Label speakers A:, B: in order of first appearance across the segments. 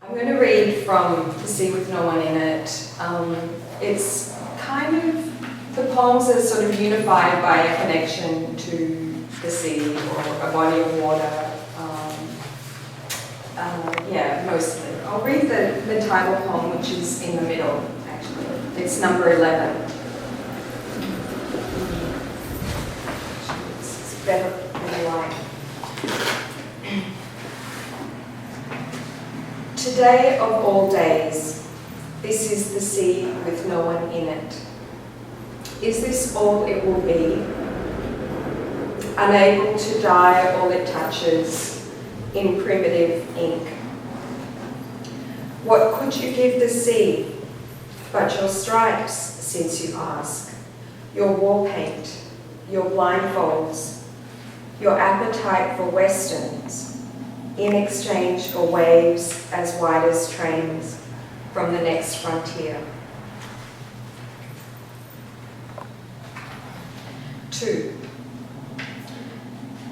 A: I'm going to read from The Sea with No One in It. It's kind of, the poems are sort of unified by a connection to the sea or a body of water. Yeah, mostly. I'll read the title poem, which is in the middle, actually. It's number 11. It's better than light. Today of all days, this is the sea with no one in it. Is this all it will be? Unable to dye all it touches in primitive ink. What could you give the sea but your stripes, since you ask, your war paint, your blindfolds, your appetite for westerns, in exchange for waves as wide as trains from the next frontier? 2.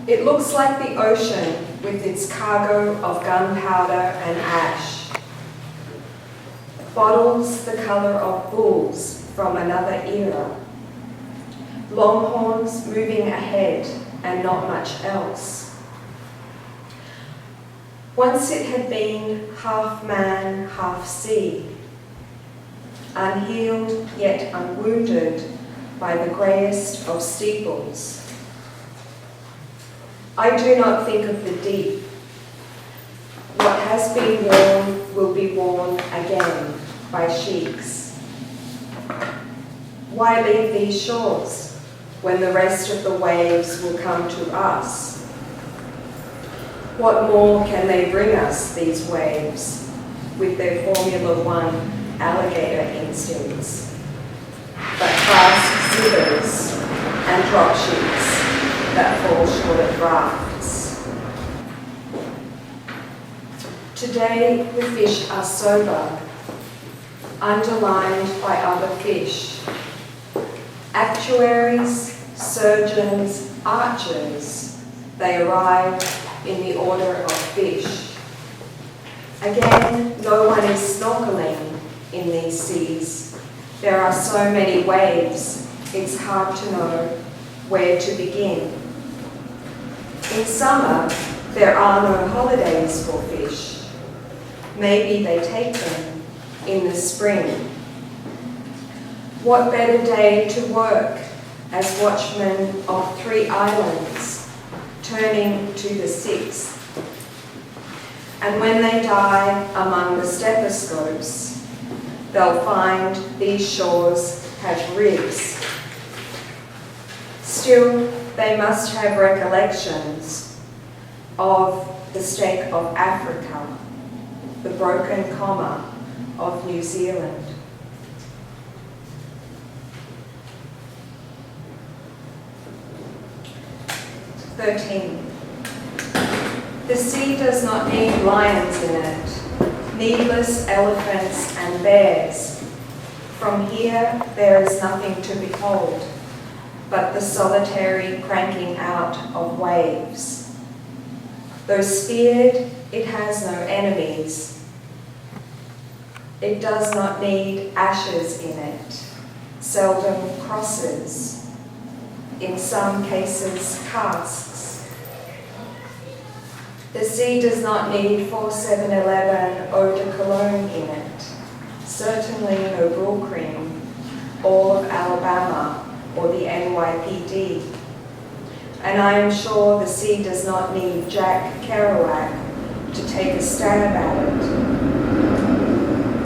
A: It looks like the ocean with its cargo of gunpowder and ash. Bottles the colour of bulls from another era. Longhorns moving ahead and not much else. Once it had been half man, half sea, unhealed yet unwounded by the greyest of steeples. I do not think of the deep. What has been worn will be worn again by sheiks. Why leave these shores when the rest of the waves will come to us? What more can they bring us, these waves, with their Formula One alligator instincts, but fast zippers and drop sheets that fall short of rafts? Today the fish are sober, underlined by other fish. Actuaries, surgeons, archers, they arrive in the order of fish. Again, no one is snorkeling in these seas. There are so many waves, it's hard to know where to begin. In summer, there are no holidays for fish. Maybe they take them in the spring. What better day to work as watchmen of 3 islands, turning to the 6th. And when they die among the stethoscopes, they'll find these shores have ribs. Still, they must have recollections of the stake of Africa, the broken comma of New Zealand. The sea does not need lions in it, needless elephants and bears. From here there is nothing to behold but the solitary cranking out of waves. Though speared, it has no enemies. It does not need ashes in it, seldom crosses, in some cases casks. The sea does not need 4711 eau de cologne in it, certainly no Bull Cream, all of Alabama or the NYPD. And I am sure the sea does not need Jack Kerouac to take a stab at it.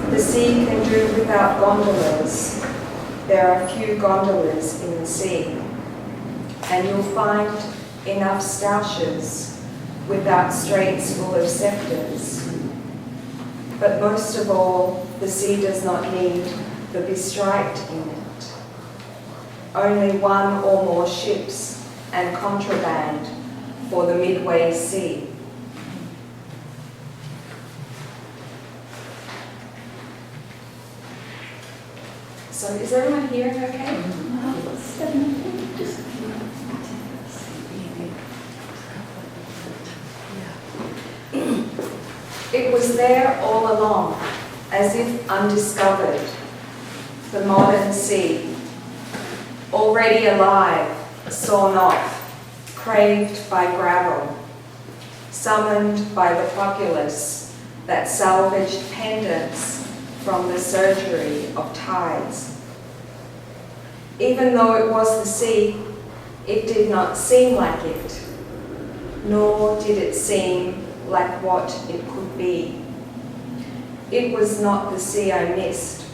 A: The sea can do without gondolas. There are few gondolas in the sea. And you'll find enough stoushes without straits full of scepters. But most of all, the sea does not need the bestriped in it. Only one or more ships and contraband for the Midway Sea. So is everyone hearing okay? It was there all along, as if undiscovered, the modern sea, already alive, sawn off, craved by gravel, summoned by the populace that salvaged pendants from the surgery of tides. Even though it was the sea, it did not seem like it, nor did it seem like what it could be. It was not the sea I missed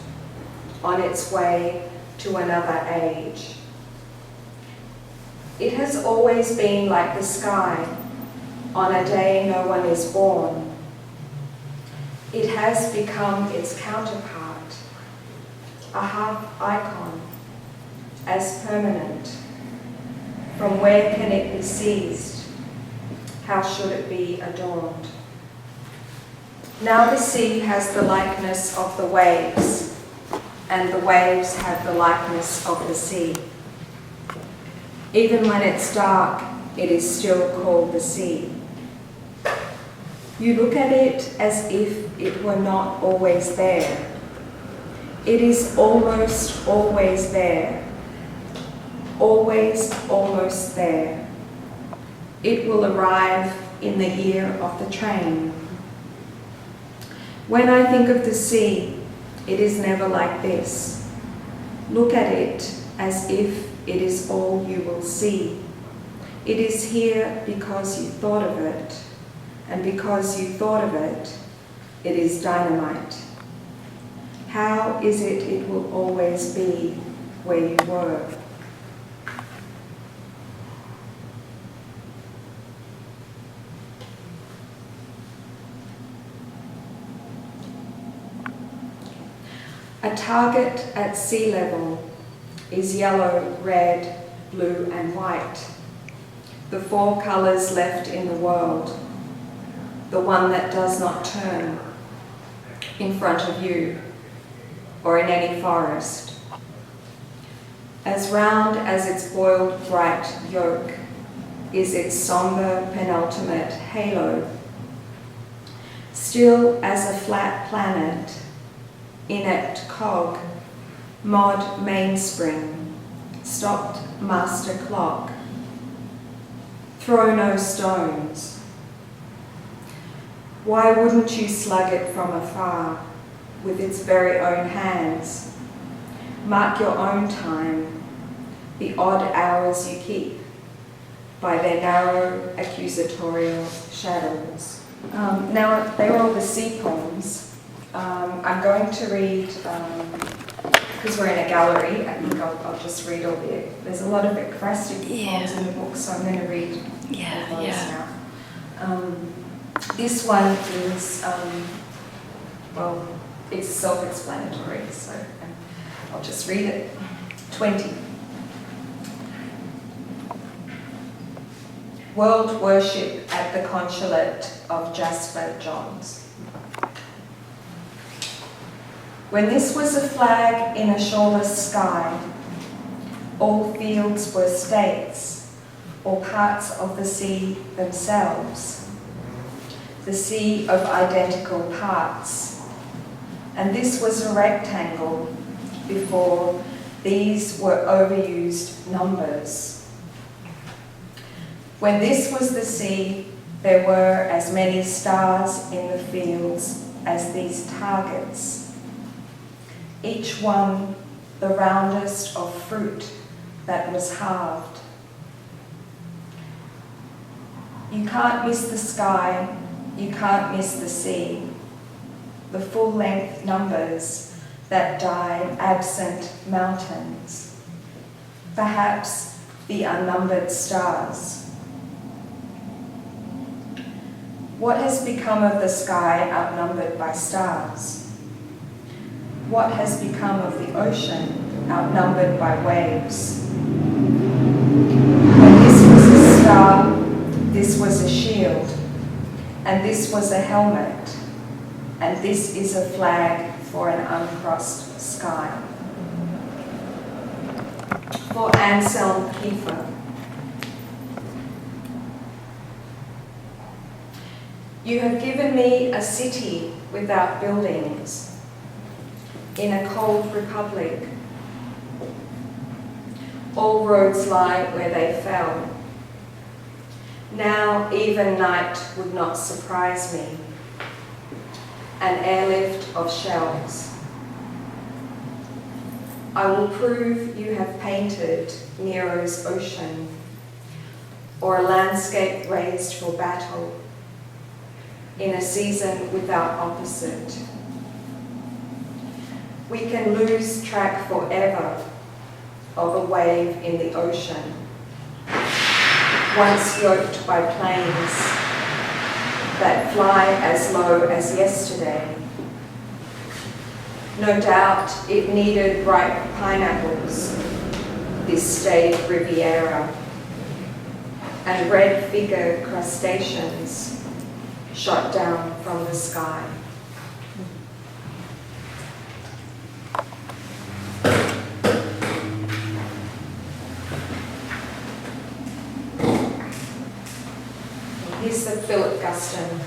A: on its way to another age. It has always been like the sky on a day no one is born. It has become its counterpart, a half icon, as permanent. From where can it be seized? How should it be adorned? Now the sea has the likeness of the waves, and the waves have the likeness of the sea. Even when it's dark, it is still called the sea. You look at it as if it were not always there. It is almost always there. Always almost there. It will arrive in the ear of the train. When I think of the sea, it is never like this. Look at it as if it is all you will see. It is here because you thought of it, and because you thought of it, it is dynamite. How is it will always be where you were? A target at sea level is yellow, red, blue and white, the four colours left in the world, the one that does not turn in front of you or in any forest. As round as its boiled bright yolk is its sombre penultimate halo, still as a flat planet, inept cog, mod mainspring, stopped master clock. Throw no stones. Why wouldn't you slug it from afar with its very own hands? Mark your own time, the odd hours you keep, by their narrow accusatorial shadows. Now, they were all the sea poems. I'm going to read, because we're in a gallery, I think I'll just read all the, there's a lot of ekphrastic poems in the book, so I'm going to read all those now. This one is, well, it's self-explanatory, so I'll just read it. 20. World Worship at the Consulate of Jasper Johns. When this was a flag in a shoreless sky, all fields were states, or parts of the sea themselves, the sea of identical parts. And this was a rectangle before these were overused numbers. When this was the sea, there were as many stars in the fields as these targets, each one the roundest of fruit that was halved. You can't miss the sky, you can't miss the sea, the full-length numbers that died absent mountains, perhaps the unnumbered stars. What has become of the sky outnumbered by stars? What has become of the ocean outnumbered by waves? When this was a star, this was a shield, and this was a helmet, and this is a flag for an uncrossed sky. For Anselm Kiefer. You have given me a city without buildings, in a cold republic. All roads lie where they fell. Now even night would not surprise me. An airlift of shells. I will prove you have painted Nero's ocean, or a landscape raised for battle, in a season without opposite. We can lose track forever of a wave in the ocean, once yoked by planes that fly as low as yesterday. No doubt it needed ripe pineapples, this staid Riviera, and red figure crustaceans shot down from the sky. Here's the Philip Guston.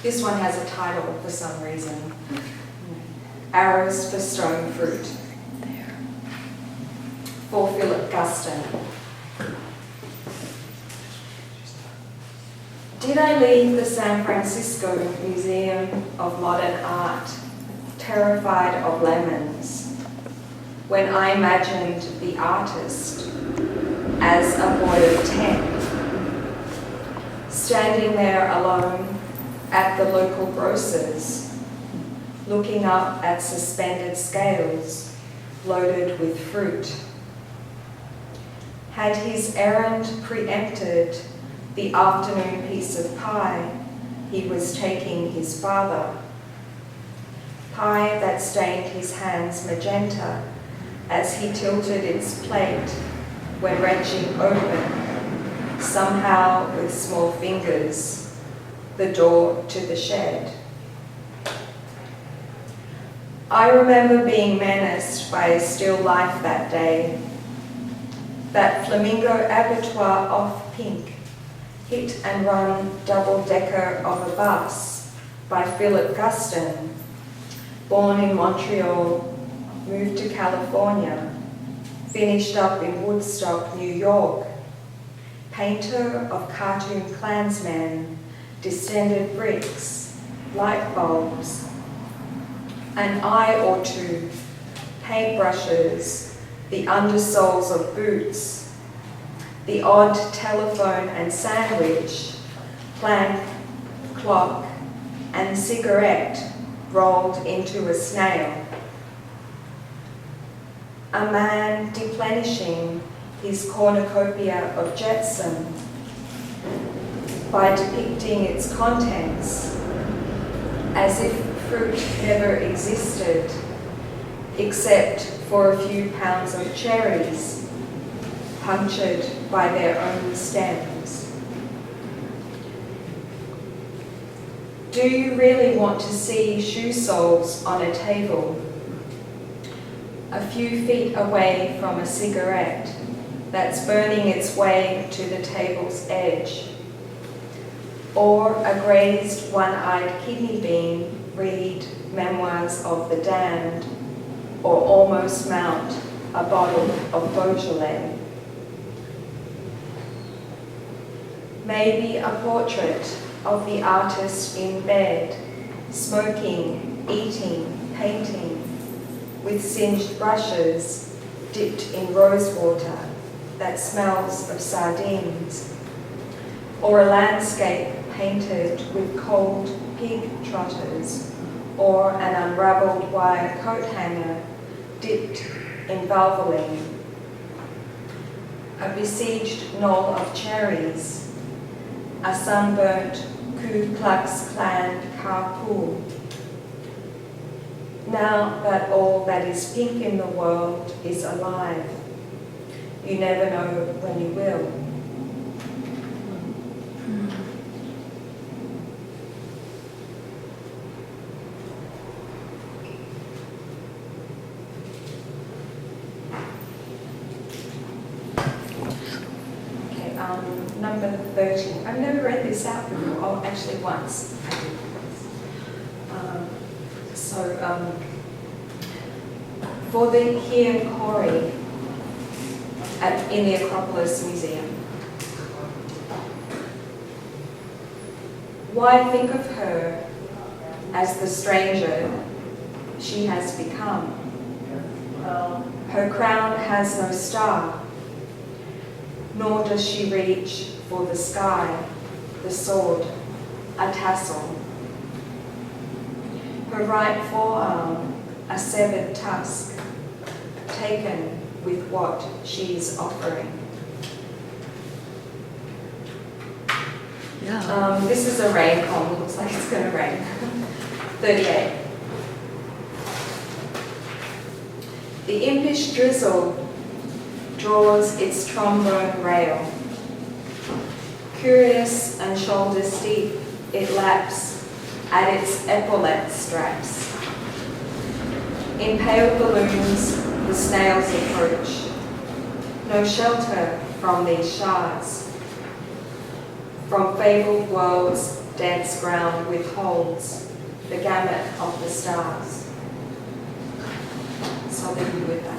A: This one has a title for some reason. Arrows for Stone Fruit. For Philip Guston. Did I leave the San Francisco Museum of Modern Art terrified of lemons when I imagined the artist as a boy of 10, standing there alone at the local grocer's, looking up at suspended scales loaded with fruit? Had his errand preempted the afternoon piece of pie he was taking his father? Pie that stained his hands magenta as he tilted its plate when wrenching open, somehow with small fingers, the door to the shed. I remember being menaced by a still life that day. That flamingo abattoir off Pink, hit and run double-decker of a bus by Philip Guston, born in Montreal, moved to California, finished up in Woodstock, New York, painter of cartoon Klansmen, distended bricks, light bulbs, an eye or two, paintbrushes, the undersoles of boots, the odd telephone and sandwich, plank, clock, and cigarette rolled into a snail. A man replenishing his cornucopia of Jetson by depicting its contents as if fruit never existed except for a few pounds of cherries punctured by their own stems. Do you really want to see shoe soles on a table, a few feet away from a cigarette that's burning its way to the table's edge, or a grazed one-eyed kidney bean read Memoirs of the Damned, or almost mount a bottle of Beaujolais? Maybe a portrait of the artist in bed, smoking, eating, painting, with singed brushes dipped in rose water that smells of sardines, or a landscape painted with cold pig trotters, or an unravelled wire coat hanger dipped in valvoline, a besieged knoll of cherries, a sunburnt Ku Klux Klan carpool. Now that all that is pink in the world is alive, you never know when you will. number 30. I've never read this out before. Oh, actually once I did this. For the Hian Kori in the Acropolis Museum. Why think of her as the stranger she has become? Her crown has no star, nor does she reach for the sky, the sword, a tassel. Her right forearm, a severed tusk, taken with what she's offering.
B: Yeah.
A: This is a rain poem. Looks like it's going to rain. 38. The impish drizzle draws its trombone rail. Curious and shoulder steep, it laps at its epaulette straps. In pale balloons, the snails approach. No shelter from these shards. From fabled worlds, dense ground withholds the gamut of the stars. So I'll leave you with that.